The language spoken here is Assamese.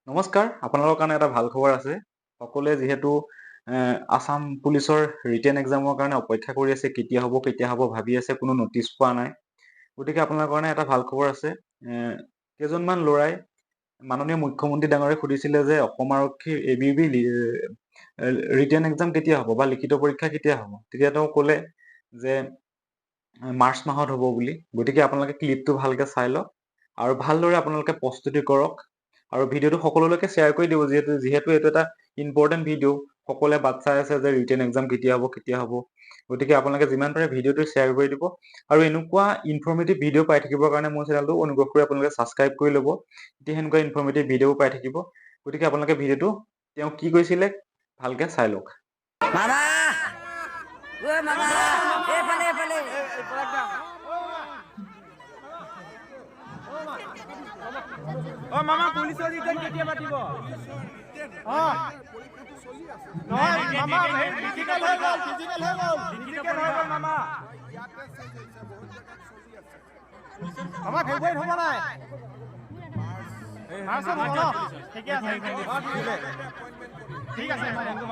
নমস্কাৰ, আপোনালোকৰ কাৰণে এটা ভাল খবৰ আছে। সকলোৱে যিহেতু আসাম পুলিচৰ ৰিটেন এক্সামৰ কাৰণে অপেক্ষা কৰি আছে, কেতিয়া হ'ব ভাবি আছে, কোনো নটিচ পোৱা নাই। গতিকে আপোনালোকৰ কাৰণে এটা ভাল খবৰ আছে। কেইজনমান ল'ৰাই মাননীয় মুখ্যমন্ত্ৰী ডাঙৰীয়াক সুধিছিলে যে অসম আৰক্ষীৰ ABB ৰিটেন এক্সাম কেতিয়া হ'ব বা লিখিত পৰীক্ষা কেতিয়া হ'ব। তেতিয়া তেওঁ ক'লে যে মাৰ্চ মাহত হ'ব বুলি। গতিকে আপোনালোকে ক্লিপটো ভালকে চাই লওক আৰু ভালদৰে আপোনালোকে প্ৰস্তুতি কৰক আৰু ভিডিঅ'টো সকলোলৈকে শ্বেয়াৰ কৰি দিব, যিহেতু এইটো এটা ইম্পৰ্টেণ্ট ভিডিঅ'। সকলোৱে বাট চাই আছে যে ৰিটেন এক্সাম কেতিয়া হ'ব। গতিকে আপোনালোকে যিমান পাৰে ভিডিঅ'টো শ্বেয়াৰ কৰি দিব আৰু এনেকুৱা ইনফৰ্মেটিভ ভিডিঅ' পাই থাকিবৰ কাৰণে মোৰ চেনেলটো অনুগ্ৰহ কৰি আপোনালোকে ছাবস্ক্ৰাইব কৰি ল'ব। তেতিয়া সেনেকুৱা ইনফৰ্মেটিভ ভিডিঅ' পাই থাকিব। গতিকে আপোনালোকে ভিডিঅ'টো তেওঁ কি কৈছিলে ভালকে চাই লওক। মামা পুলিচৰ ৰিটেন কেতিয়া পাতিব? মামা ফেব্ৰুৱাৰীত হ'ব নাই? ঠিক আছে।